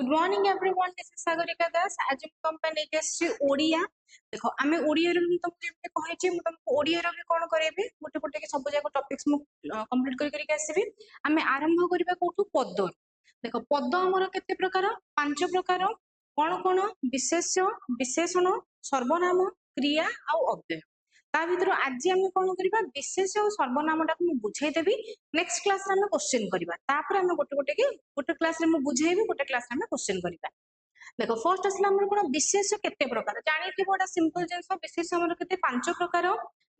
Good morning everyone, this is Sagarika Das. आज हम company के श्री ओडिया देखो आमे ओडिया रे तुमको जेते कहै छी मु तुमको ओडिया रे भी कोन करेबी गोटे गोटे के सब जाक टॉपिक्स मु कंप्लीट करि आसीबी। आमे आरंभ करिबा कोठू पद। देखो पद हमर केते प्रकार, पांच प्रकार। कोन कोन? विशेष्य, विशेषण, सर्वनाम, क्रिया आ अव्यय। ता भीतर आज आमे कोन करिबा विशेष्य और सर्वनाम टा मु बुझाई देबी। नेक्स्ट क्लास रे आमे क्वेश्चन करिबा, तापर आमे गोटे गोटे के गोटे क्लास रे मु बुझाइबी, गोटे क्लास रे आमे क्वेश्चन करिबा। देखो फर्स्ट असला हमर कोन विशेष्य केते प्रकार जानि थि बडा सिंपल जेंस। विशेष्य हमर केते पांच प्रकार।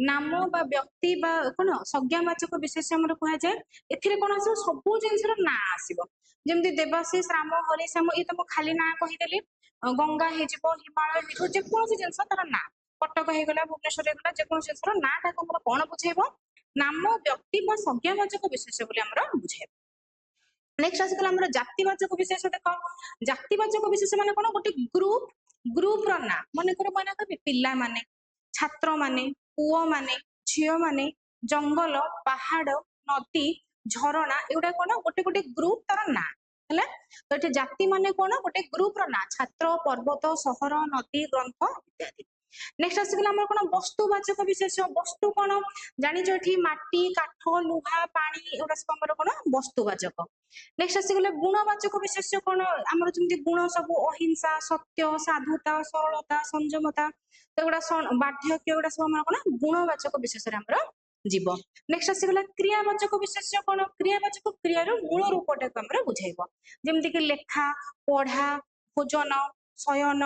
नाम बा व्यक्ति बा कोन संज्ञावाचक विशेष्य हमर कहै जाय। एथिरे कोन आसी सब जेंस रो ना आसीबो, जेमति देवाशीष, राम, हरि, श्याम ई त मु खाली ना कहि देली। गंगा हे जिवो, हिमालय हे जिवो, जे कोन जेंस तार ना। कटक हे गला, भुवनेश्वर हे गला, जे कोन जेंस रो ना ता हमर कोन बुझाइबो? नाम व्यक्ति बा संज्ञावाचक विशेष्य बोली हमर बुझाइबो। नेक्स्ट आसीगला हमर जातिवाचक विशेष्य। देखो जातिवाचक विशेष्य माने कोन? गोटे ग्रुप, ग्रुप रो ना माने करो माने कबि पिल्ला माने, छात्र माने, पुओ माने, झियो माने, जंगल, पहाड़, नदी, झरणा एउडा कोन? गोटे गोटे ग्रुप तार ना हला। तो एठी जाति माने कोन? गोटे ग्रुप रो ना, छात्र, पर्वत, शहर, नदी, ग्रंथ इत्यादि। नेक्स्ट आसीगला हमर कोन? वस्तुवाचक विशेष्य। वस्तु कोन? जानि जो एठी माटी, काठ, लुहा, पानी एउडा सब हमर कोन? वस्तुवाचक। नेक्स्ट आसीगले गुणवाचक विशेष्य कोन? हमर जेमति गुण सब अहिंसा, सत्य, साधुता, सरलता, संयमता एउडा बाध्यक्य एउडा सब हमर कोन? गुणवाचक विशेष्य रे हमर जीव। नेक्स्ट आसीगला क्रियावाचक विशेष्य कोन? क्रियावाचक क्रियार मूल रूपटा को हमर बुझाइबो, जेमति कि लेखा, पढ़ा, भोजन, शयन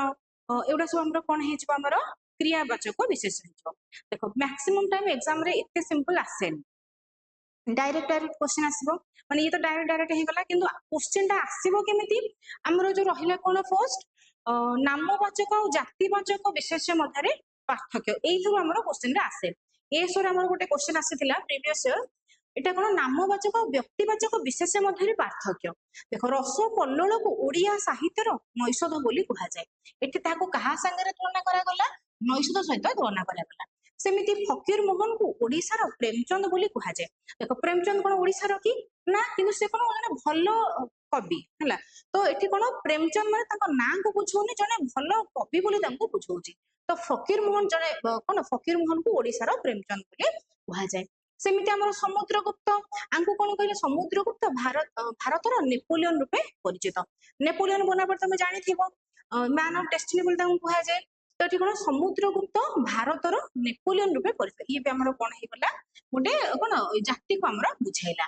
एउडा सब हमर कोन हे जिवो? हमर क्रियावाचक विशेष्य हे जिवो। देखो मैक्सिमम टाइम एग्जाम रे इतने सिंपल आसेन, डायरेक्ट डायरेक्ट क्वेश्चन आसीबो माने ये तो डायरेक्ट डायरेक्ट हे गला, किंतु क्वेश्चन टा आसीबो केमिति? हमरो जो रहिला कोन फर्स्ट नामवाचक और जातिवाचक विशेष्य मध्यरे पार्थक्य, एई सब हमरो क्वेश्चन रे आसे। ए सर हमरो गोटे क्वेश्चन आसीतिला प्रीवियस ईयर, एटा कोन? नामवाचक और व्यक्तिवाचक विशेष्य मध्यरे पार्थक्य। देखो रस कल्लोल को ओडिया साहित्यर नैषध बोली कहा जाय। एठी ताको कहा संगे तुलना करा गला? नैषध सहित तुलना करा गला। सेमिति फकीर मोहन को ओडिसा रो प्रेमचंद बोली कहा जाय। देखो प्रेमचंद कोन ओडिसा रो कि ना, किंतु से कोन जने भलो कवि हला। तो एठी कोन प्रेमचंद माने ताको ना को बुझौनी, जने भलो कवि बोली ताको बुझौची। तो फकीर मोहन जने कोन? फकीर मोहन को ओडिसा रो प्रेमचंद बोली कहा जाय। सेमिति हमर समुद्रगुप्त आंको कोन कहले? समुद्रगुप्त भारत रो नेपोलियन रूपे परिचित। नेपोलियन बनाबर तमे जानि थिबो, मैन ऑफ डेस्टिनी बोली ताको कहा जाय। तो एठी कोन? समुद्रगुप्त भारत रो नेपोलियन रूपे परिचित। ये भी हमर कोन हे गला? गोटे कोन जाति को हमर बुझाइला।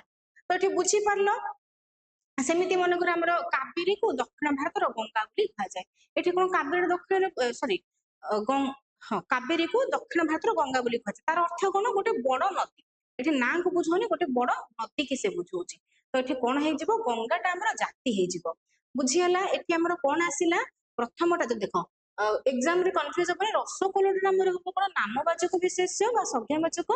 तो एठी बुझी पारलो। सेमिति मन कर हमर कावेरी को दक्षिण भारत रो गंगा बोली कहा जाय। एठी कोन? कावेरी दक्षिण सॉरी कावेरी को दक्षिण भारत रो गंगा बोली कहा जाय। तार अर्थ कोन? गोटे बड़ नदी। एठी ना को बुझौनी, गोटे बड़ नदी के से बुझौची। तो एठी कोन हे जिवो? गंगा टा हमर जाति हे जिवो। बुझी हला? एठी हमर कोन आसिला? प्रथमटा जो देखो एग्जाम रे कंफ्यूज होबे। रस कल्लोल हमर हो कोन? नामवाचक विशेष्य बा संज्ञावाचक,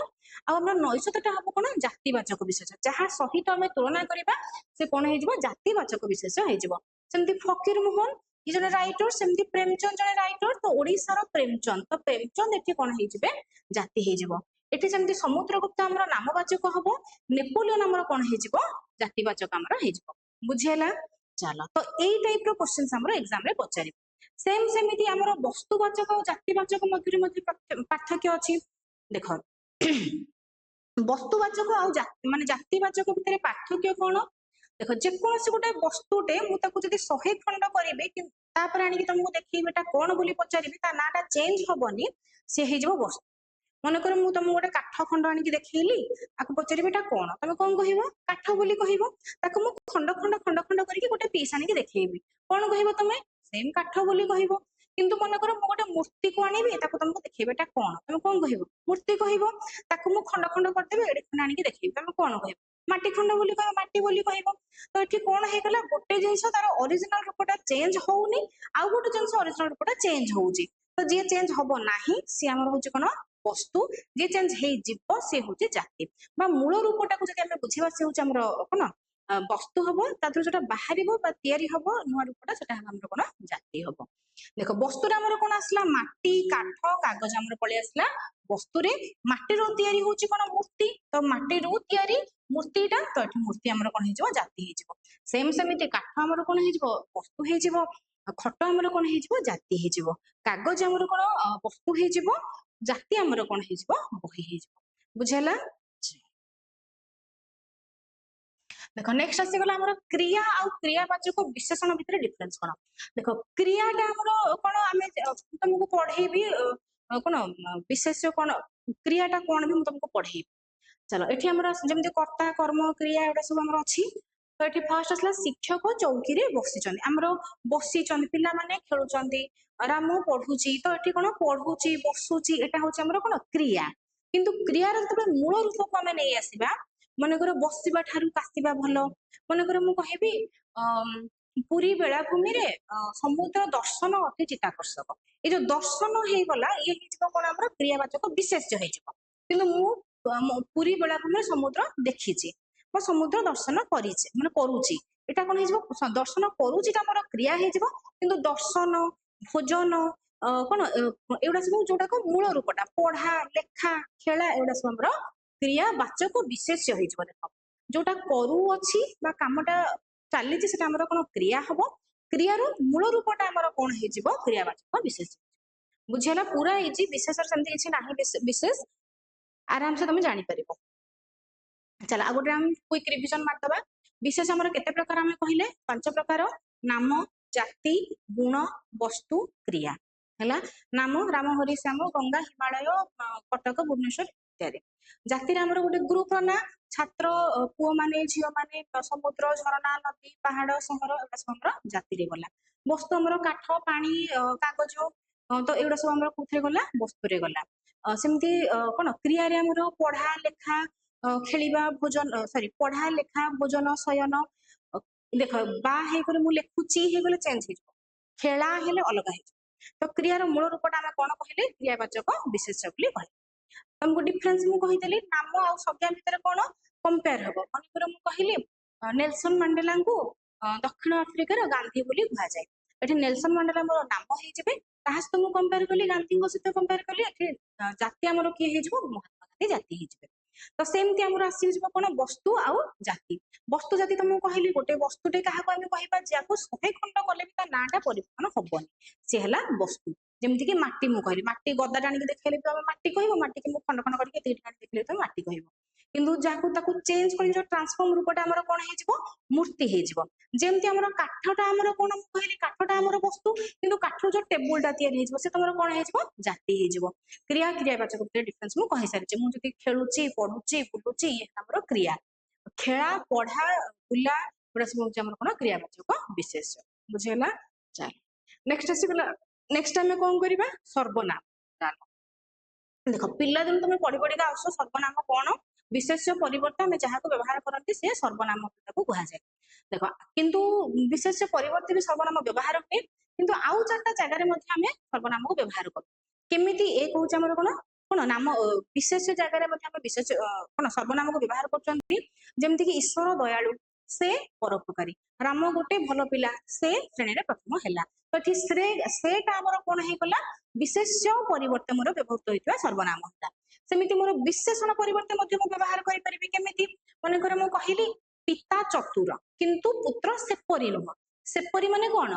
आ हमर नैषधटा हो कोन? जातिवाचक विशेष्य। जहा सहित हमें तुलना करिबा से कोन हे जिवो? जातिवाचक विशेष्य हे जिवो। सेमति फकीर मोहन ये जने राइटर, सेमति प्रेमचंद जने राइटर। तो ओडिसा रो प्रेमचंद, तो प्रेमचंद एठी कोन हे जिवे? जाति हे जिवो। एठी सेमति समुद्रगुप्त हमर नामवाचक हबो, नेपोलियन हमर कोन हे जिवो? जातिवाचक हमर हे जिवो। बुझियला? चलो तो एई टाइप रो क्वेश्चंस हमर एग्जाम रे पचारि। सेम सेमिति हमर वस्तुवाचक और जातिवाचक मध्य पार्थक्य अछि। देखो वस्तुवाचक और माने जातिवाचक भितर पार्थक्य कोन? देखो जेकोसी गोटे वस्तुटे मु ताकू जदि 100 खंड करिवे कि तापर आनी कि तुमको देखिबे एटा कोन बोली पचारिबे, ता नाटा चेंज होबनी, से हे जबो वस्तु। मन कर मु तुमको गोटे काठ खंड आनी कि देखैली, आकु पचारिबे एटा कोन? तमे कोन कहिबो? काठ बोली कहिबो। ताकू मु खंड खंड खंड खंड करिकि गोटे पीस आनी कि देखैबी, कोन कहिबो तमे? सेम काठ बोली कहिबो। किंतु मन कर मु गोटे मूर्ति को आनिबे, ताकू तुमको देखैबे एटा कोन? तमे कोन कहिबो? मूर्ति कहिबो। ताकू मु खंड खंड करदेबे, एडे खंड आनी कि देखैबी, तमे कोन कहिबो? माटी खंड बोली कहिबो, माटी बोली कहिबो। तो एठी कोन हे गला? गोटे जिंस तार ओरिजिनल रूपटा चेंज होउनी, आ गोटे जिंस ओरिजिनल रूपटा चेंज होउची। तो जे चेंज होबो नाही से हमर होची कोन? वस्तु। जे चेंज हे जिवो से होची जाति। बा मूल रूपटा को जदि हमें बुझिबा से होची हमर कोन? वस्तु हबो। ताथु जेटा बाहरिबो बा तयारी हबो नुवा रूपटा, सेटा हमर कोन? जाति हबो। देखो वस्तुटा हमर कोन आसला? माटी, काठ, कागज हमर पळे आसला वस्तु रे माटी रो तयारी होची कोन मूर्ति तो माटी रो तयारी मूर्तिटा तो एठी मूर्ति हमर कोन हेजबो जाति हेजबो सेम सेमिति काठ हमर कोन हेजबो वस्तु हेजबो खट हमर कोन हेजबो जाति हेजबो कागज हमर कोन वस्तु हेजबो जाति हमर कोन हेजबो बही हेजबो बुझेला देखो नेक्स्ट आसीगला हमर क्रिया आ क्रियावाचक विशेषण भितर डिफरेंस कोन देखो क्रियाटा हमर कोन आमे तुमको पढेबी कोन विशेष्य कोन क्रियाटा कोन भी तुमको पढेबी चलो एठी हमर जेमति कर्ता कर्म क्रिया एटा सब हमर अछि तो एठी फर्स्ट असला शिक्षक चौकी रे बसी चंदी हमर बसी चंदी पिला माने खेलुचंदी राम पढुची तो एठी कोन पढुची बसुची एटा होची हमर कोन क्रिया किंतु क्रिया रे तबे मूल रूप को हमें नै आसीबा मनकर बसिबा ठारू कासिबा भलो मनकर मु कहिबी पुरी बेलाभूमि रे समुद्र दर्शन अति चित्ताकर्षक ए जो दर्शन हे गला ये हिजको कोन हमर क्रियावाचक विशेष्य हेजको किंतु मु पुरी बेलाभूमि समुद्र देखिछि बा समुद्र दर्शन करिछि माने करूछि एटा कोन हेजबो दर्शन करूछि ता हमर क्रिया हेजबो किंतु दर्शन भोजन कोन एउडा सब जोटा को मूल रूपटा पढ़ा लेखा खेला एउडा सब हमर क्रियावाचक विशेष्य हेजबो देखो जोटा करू अछि बा कामटा चालीछि सेटा हमर कोन क्रिया हबो क्रियार मूल रूपटा हमर कोन हेजबो क्रियावाचक विशेष्य बुझेला पूरा इजी विशेष सेमति किछि नाही विशेष आराम से तुम जानी परिबो चला आ गोटे हम क्विक रिवीजन मारदबा विशेष हमर केते प्रकार हम कहिले पांच प्रकार नाम जाति गुण वस्तु क्रिया हैला नाम राम हरि श्याम गंगा हिमालय कटक भुवनेश्वर इत्यादि जाति रे हमर गोटे ग्रुप ना छात्र पुओ माने झियो माने समुद्र झरना नदी पहाड़ सहर एटा सब हमर जाति रे गला वस्तु हमर काठ पानी कागज तो एटा सब हमर कुथे गला वस्तु रे गला सेमती कोन क्रिया रे हमर पढ़ा लेखा खेलिबा भोजन सॉरी पढ़ा लेखा भोजन शयन देख बा हे करे मु लेखुची हे गले चेंज हे खेला हेले अलग हे तो क्रिया रो मूल रूपटा हम कोन कहिले क्रियावाचक विशेष्य बोली कहि तुमको डिफरेंस मु कहि देली नाम आ संज्ञा भितर कोन कंपेयर हबो माने कर मु कहिले नेल्सन मंडेला को दक्षिण अफ्रिका रो गांधी बोली कहा जाय एठी नेल्सन मंडेला मोर नाम हे जेबे ताहास तो मु कंपेयर कली गांधी को सहित कंपेयर कली एठी जाति हमर की हे जेबो महात्मा गांधी जाति हे जेबे तो सेमती हमर आसी जेबो कोन वस्तु आ जाति वस्तु जाति तुमको कहली गोटे वस्तुटे काहा को हम कहिबा जाको 100 खंड कले भी ता नाटा परिवर्तन होबनी से हला वस्तु जेमति कि माटी मु कहली माटी गदा टाणी देखैले तो हम माटी कहबो माटी के मु खंड खंड करके तीन टाणी देखले तो माटी कहबो किंतु जाको ताको चेंज करि जो ट्रांसफॉर्म रूपटा हमर कोन हे जिवो मूर्ति हे जिवो जेमति हमर काठटा हमर कोन मु कहली काठटा हमर वस्तु किंतु काठ जो टेबुलटा तयारी हे जिवो से तमर कोन हे जिवो जाति हे जिवो क्रिया क्रियावाचक भितर डिफरेंस मु कहि सारिचे मु जति खेलुची पढुची बुलुची ये हमर क्रिया खेला पढ़ा बुला एटा सब होची हमर कोन क्रियावाचक विशेष बुझेला चल नेक्स्ट आसीगला नेक्स्ट टाइम कोन करिबा सर्वनाम जानो देखो पिला दिन तुम पढ़ी पढ़ी का आसो सर्वनाम कोन विशेष्य परिवर्तन में जहाँ को व्यवहार करती से सर्वनाम को कहा जाए देखो किंतु विशेष्य परिवर्तन भी सर्वनाम व्यवहार हुए किंतु आउ चारटा जगह रे मध्य हमें सर्वनाम को व्यवहार करू केमिति एक होची हमर कोन कोन नाम विशेष्य जगह रे मध्य हम विशेष कोन सर्वनाम को व्यवहार करचंती जेमति कि ईश्वर दयालु से परोपकारी राम गोटे भलो पिला से श्रेणी रे प्रथम हैला तो ठीक सेटा हमर कोन हे गला विशेष्य परिवर्तन मोर व्यवहृत होइतवा सर्वनाम होला सेमिति मोर विशेषण परिवर्तन मध्य मु व्यवहार करि परिबि केमिति माने करे मु कहिली पिता चतुर किंतु पुत्र सेपरि नुह सेपरि माने कोन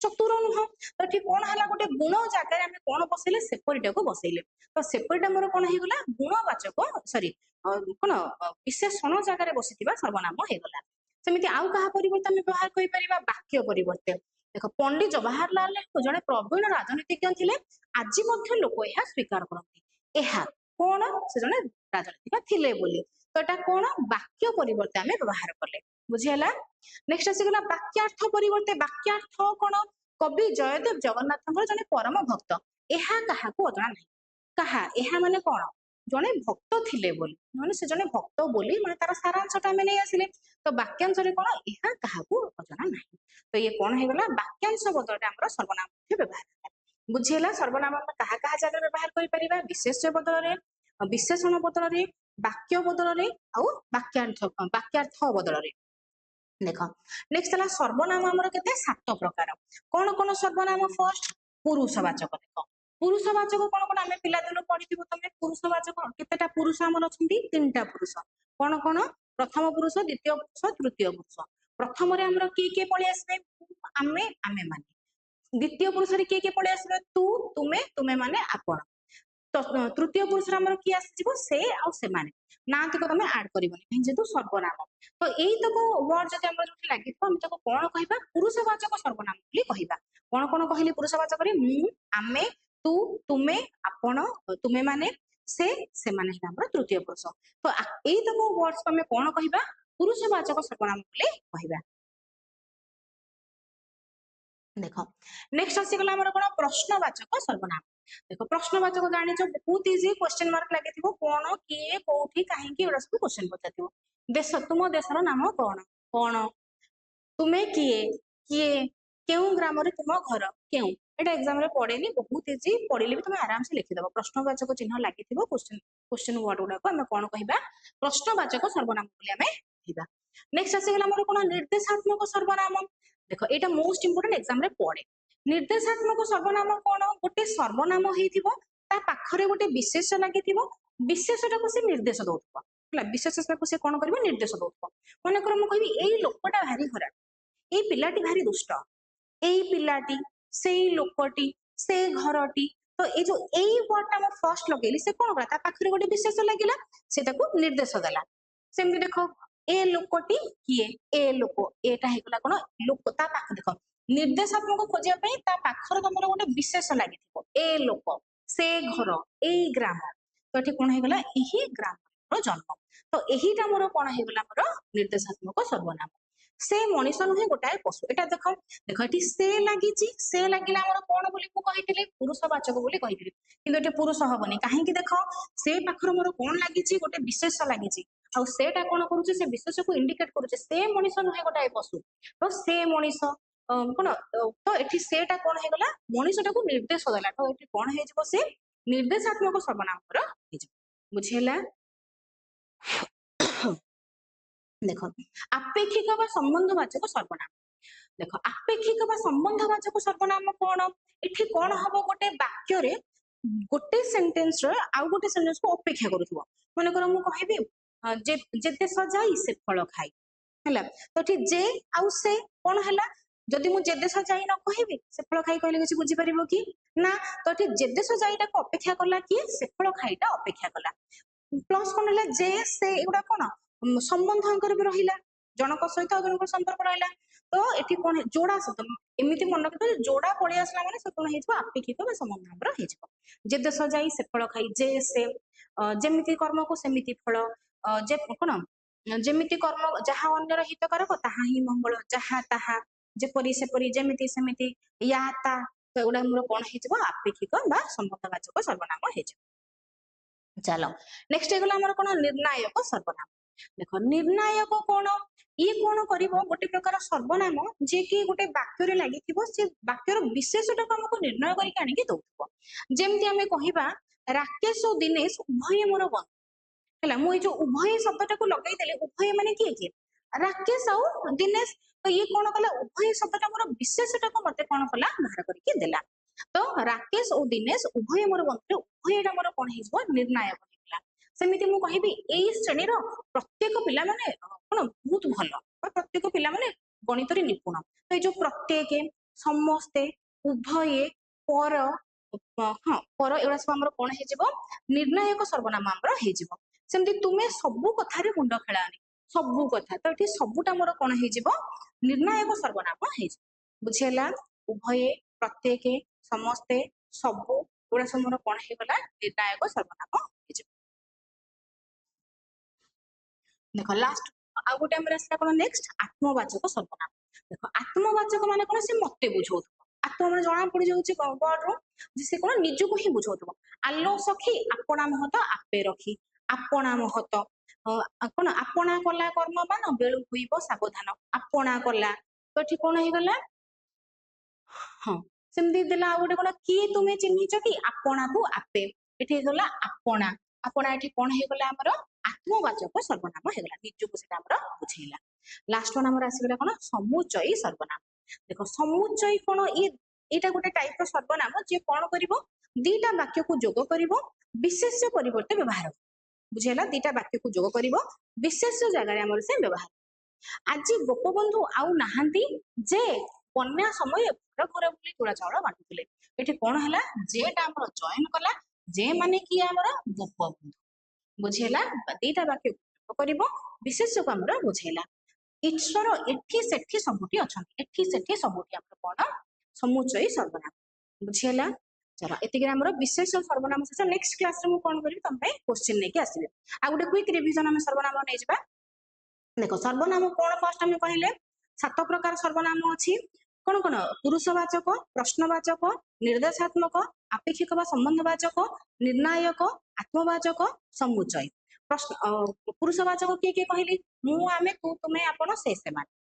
चतुर नुह तो ठीक कोन हला गोटे गुण जागा रे हम कोन बसैले सेपरिटा को बसैले तो सेपरिटा मोर कोन हे गला गुणवाचक सॉरी कोन विशेषण जागा रे बसितिबा सर्वनाम हे गला सेमिति आउ कहा परिवर्तन में व्यवहार करि परिबा वाक्य परिवर्तन देखो पंडित जवाहरलाल नेहरू जने प्रवीण राजनीतिज्ञ थिले आज मध्य लोक यह स्वीकार करते एहा कोन से जने राजनीतिज्ञ थिले बोली तो एटा कोन वाक्य परिवर्तन में व्यवहार करले बुझियला नेक्स्ट आसीगला वाक्यार्थ परिवर्तन वाक्यार्थ कोन कवि जयदेव जगन्नाथଙ୍କର जने परम भक्त एहा कहा को अजଣା नहीं कहा एहा माने कोन जने भक्त थिले बोली माने से जने भक्त बोली माने तार सारांशटा में नहीं आसिले तो वाक्यांश रे कोन एहा कहा को अजଣା नहीं तो ये कौन है गला वाक्यांश बदलटा हमर सर्वनाम के व्यवहार बुझियला सर्वनाम हम कहा कहा जगह व्यवहार करि परिबा विशेष्य बदल रे विशेषण बदल रे वाक्य बदल रे आ वाक्यार्थ बदल रे देखो नेक्स्ट हला सर्वनाम हमर केते सात प्रकार कोन कोन सर्वनाम फर्स्ट पुरुषवाचक देखो पुरुषवाचक कौन कौन आम पिलादिन पढ़ी तुम पुरुषवाचक केतेटा पुरुष आमर अच्छा 3टा पुरुष कौन कौन प्रथम पुरुष द्वितीय पुरुष तृतीय पुरुष प्रथम आमर किए किए पलि आसबे आमे आमे माने द्वितीय पुरुष किए किए पलि आसबे तू तुमे तुमे माने आपण तो तृतीय पुरुष आमर किए आसीजिवो से आ से माने ना तक तुम आड करबनी जेतु सर्वनाम तो यही तक वर्ड जब आम जो लगे आम तक कौन कहबा पुरुषवाचक सर्वनाम बोली कहबा कौन कौन कहली पुरुषवाचक रे मु आमे तू तुमे आपण तुमे माने से माने हमर तृतीय पुरुष तो यही तक वर्ड्स को आम कौन कहबा पुरुषवाचक सर्वनाम बोली कहबा देख नेक्स्ट आसीगला हमर कोन प्रश्नवाचक सर्वनाम देखो प्रश्नवाचक जानिछ बहुत इजी क्वेश्चन मार्क लागिथिबो कोन किए कोठी काहेकि एडा सब क्वेश्चन पचाथिबो देश तुम देशर नाम कोन कोन तुमे किए किए केउ ग्राम रे तुम घर केउ एटा एग्जाम रे पड़ेनी बहुत इजी पढ़िले भी तुम आराम से लिखिदबो प्रश्नवाचक चिन्ह लागिथिबो क्वेश्चन क्वेश्चन वर्ड गुडा को हम कोन कहबा प्रश्नवाचक सर्वनाम बोली हमें कहबा नेक्स्ट आसीगला हमर कोन निर्देशात्मक सर्वनाम देखो एटा मोस्ट इंपोर्टेंट एग्जाम रे पड़े निर्देशात्मक सर्वनाम कौन गोटे सर्वनाम होइथिबो ता पाखरे गोटे विशेष लागिथिबो विशेषटा को से निर्देश दउथबो हला विशेषटा को से कोन करबो निर्देश दउथबो माने कर म कहबी एई लोकटा भारी खराब एई पिलाटी भारी दुष्ट एई पिलाटी सेई लोकटी से घरटी तो ए जो एई वर्डटा म फर्स्ट लगेली से कोन करा ता पाखरे गोटे विशेष लागिला सेटा को निर्देश देला सेमति देखो ए लोकटी किए ए लोक एटा हेगला कोन लोक ता पाख देखो निर्देशात्मक खोजिया पई ता पाखर तमरो गोटे विशेष लागिथिबो ए लोक से घर एई ग्राम तो एठी कोन हेगला एही ग्राम रो जन्म तो एहीटा मोर कोन हेगला मोर निर्देशात्मक सर्वनाम से मनीष नुहे गोटाए पशु एटा देखो देखो एठी से लागिला हमर कोन बोली को कहिथिले पुरुषवाचक बोली कहिथिले किंतु एठी पुरुष हबनी काहे कि देखो से पाखर मोर कोन लागिची गोटे विशेष लागिची आ सेटा कोन करूचे से विशेष को इंडिकेट करूचे से मनीष नुहे गोटाए पशु तो से मनीष कोन तो एठी सेटा कोन हेगला मनीषटा को निर्देश देला तो एठी कोन हे जबो से निर्देशात्मक सर्वनाम पर हे जबो बुझेला देखो आपेक्षिक बा संबंधवाचक सर्वनाम देखो आपेक्षिक बा संबंधवाचक सर्वनाम कोन एठी कोन हबो गोटे वाक्य रे गोटे सेंटेंस रे आ गोटे सेंटेंस को अपेक्षा करूथबो माने कर मु कहबी जे जेते सजाई से फल खाई हला तो एठी जे आउ से कोन हला जदि मु जे देश जाई न कहबी से फल खाई कहले किछि बुझी परिबो कि ना तो एठी जे देश जाईटा को अपेक्षा कला कि से फल खाईटा अपेक्षा कला प्लस कोन हला जे से एगुडा कोन संबंध अंकर भी रहिला जनक सहित जनक संपर्क रहिला तो एठी कोन जोड़ा शब्द एमिति मन रखितो जोड़ा पळि आसला माने से कोन हेजबो आपेक्षिक बा संबंध अंकर हेजबो जे देश जाई से फल खाई जे से जेमिति कर्म को सेमिति फल जे कोन जेमिति कर्म जहा अन्यर हितकारक ताहा ही मंगल जहा ताहा जेपरि सेपरि जेमिति सेमिति या ता तो एगुडा मोर कोन हेजबो आपेक्षिक बा संबंधवाचक सर्वनाम हेजबो चलो नेक्स्ट हेगला हमर कोन निर्णायक सर्वनाम देखो निर्णायक कोन ये कोन करिवो गोटे प्रकार सर्वनाम जे कि गोटे वाक्य रे लागिथिबो से वाक्यर विशेषटा को हमको निर्णय करि आनि के दउथबो जेमति हमें कहिबा राकेश और दिनेश उभय मोर बंधु हला मु जो उभय शब्दटा को लगाई देले उभय माने किए राकेश और दिनेश तो ये कोन कला उभय शब्दटा मोर विशेषटा को मते कोन कला बाहर करके देला तो राकेश और दिनेश उभय मोर बंधु उभयटा मोर कोन हिजबो निर्णायक हेला सेमिति मु कहिबी एई श्रेणी रो प्रत्येक पिला माने कोन बहुत भलो प्रत्येक पिला माने गणित रे निपुण तो ए जो प्रत्येक समस्ते उभय पर हाँ पर एवरा सब हमर कोन हेजिबो निर्णायक सर्वनाम हमर हेजिबो सेमति तुमे सबु कथा रे मुंड खेलानी सबु कथा तो एठी सबुटा मोर कोन हेजिबो निर्णायक सर्वनाम हेजिबो बुझेला उभय प्रत्येक समस्ते सबु एवरा सब मोर कोन हेगला निर्णायक सर्वनाम हेजिबो देखो लास्ट आ गोटे हमर आसला कोन नेक्स्ट आत्मवाचक सर्वनाम देखो आत्मवाचक माने कोन से मते बुझौथबो आत्म माने जणा पड़ी जाउची वर्ड रो जे से कोन निजु को ही बुझौथबो आलो सखी आपणा महत आपे रखी आपणा महत कोन आपणा कला कर्म मान बेलु हुइबो सावधान आपणा कला तो एठी कोन हे गला हां सेमदी देला आ गोटे कोन की तुमे चिन्हिच कि आपणा को आपे एठी गला आपणा आपणा एठी कोन हे गला हमर आत्मवाचक सर्वनाम हे गला निजु को सेटा हमर बुझेला लास्ट वन हमर आसी गला कोन समुचयी सर्वनाम देखो समुचयी कोन ये ଏଇଟା ଗୋଟେ ଟାଇପ ର ସର୍ବନାମ ଯେ କଣ କରିବ ଦିଟା ବାକ୍ୟକୁ ଯୋଗ କରିବ ବିଶେଷ୍ୟ ପରିବର୍ତ୍ତେ ବ୍ୟବହାର ବୁଝିହେଲା ଦିଟା ବାକ୍ୟକୁ ଯୋଗ କରିବ ବିଶେଷ୍ୟ ଜାଗାରେ ଆମର ସେ ବ୍ୟବହାର ଆଜି ଗୋପବନ୍ଧୁ ଆଉ ନାହାନ୍ତି ଯେ ବନ୍ୟା ସମୟ ଘର ଘର ବୁଲି ତୁଳା ଚାଉଳ ବାଣ୍ଟୁଥିଲେ ଏଠି କଣ ହେଲା ଯେଟା ଆମର ଜଏନ କଲା ଯେ ମାନେ କିଏ ଆମର ଗୋପବନ୍ଧୁ ବୁଝିହେଲା ଦିଟା ବାକ୍ୟ ଯୋଗ କରିବ ବିଶେଷ୍ୟକୁ ଆମର ବୁଝେଇଲା ଈଶ୍ୱର ଏଠି ସେଠି ସବୁଠି ଅଛନ୍ତି ଏଠି ସେଠି ସବୁଠି ଆମର କଣ ସମୁଚୟୀ ସର୍ବନାମ ବୁଝିହେଲା चलो एतिके हमर विशेष सर्वनाम शेष नेक्स्ट क्लास रे मु कोन करी तम पे क्वेश्चन लेके आसीबे आ गुटे क्विक रिवीजन हम सर्वनाम नै जबा देखो सर्वनाम कोन फर्स्ट हम कहिले सात प्रकार सर्वनाम अछि कोन कोन पुरुषवाचक प्रश्नवाचक निर्देशात्मक आपेक्षिक बा संबंधवाचक निर्णायक आत्मवाचक समुच्चय प्रश्न पुरुषवाचक के कहली मु आमे तू तुमे आपण से सेमान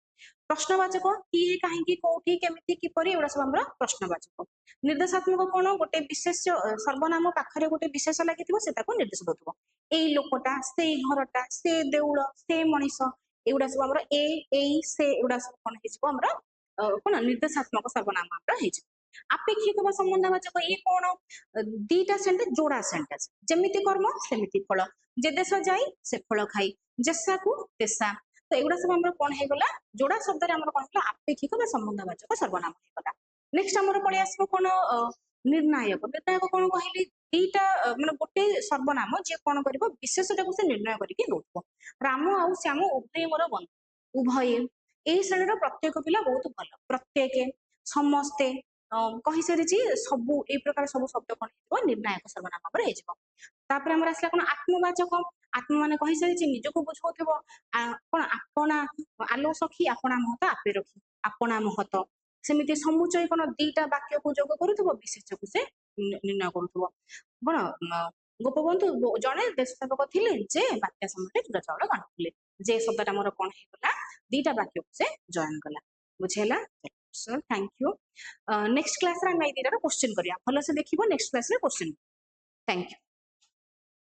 प्रश्नवाचक किए कहीं कौटी केमिति किपरि एवडा सब हमर प्रश्नवाचक निर्देशात्मक कोन गोटे विशेष सर्वनाम पाखरे गोटे विशेष लागिथिबो सेताको निर्देश दउथबो एई लोकटा से घरटा से देउळ से मनीष एवडा सब हमर एई से एवडा सब कोन हिजबो हमर कोन निर्देशात्मक सर्वनाम हमर हिजबो आपेक्षिक बा संबंधवाचक ये कोन दीटा सेंटेंस जोड़ा सेंटेंस जेमिति कर्म सेमिति फल जे देश जाई से फल खाई जेसाकू तेसा तो एगुड़ा सब हमर कोन हे गला जोड़ा शब्द रे हमर कोन हला आपेक्षिक बा संबंधवाचक सर्वनाम हे गला नेक्स्ट हमर पळे आसबो कोन निर्णायक निर्णायक कोन कहली दीटा माने गोटे सर्वनाम जे कोन करबो विशेषता को से निर्णय करिके दोथबो राम आ श्याम उभय मोर बंधु उभय एई श्रेणी रो प्रत्येक पिला बहुत भलो प्रत्येक समस्ते कहि सारिछि सबु ए प्रकार सब शब्द कोन हेबो निर्णायक सर्वनाम पर हे जबो तापर हमर आसला कोन आत्मवाचक आत्म माने कहि सारिछि निजको बुझौथिबो कोन आपना आलो सखी आपना महत आपे रखी आपना महत सेमिति समुचय कोन दीटा वाक्य को जोग करूथबो विशेष को से निर्णय करूथबो कोन गोपबंधु जने देशसेवक थिले जे बात्या समय चूड़ा चावल बांटुले जे शब्दटा मोर कोन हे गला दीटा वाक्य को से जॉइन कला बुझेला sir thank you next class रे हम ए दीटा क्वेश्चन करिया भलो से देखिबो नेक्स्ट क्लास रे क्वेश्चन थैंक यू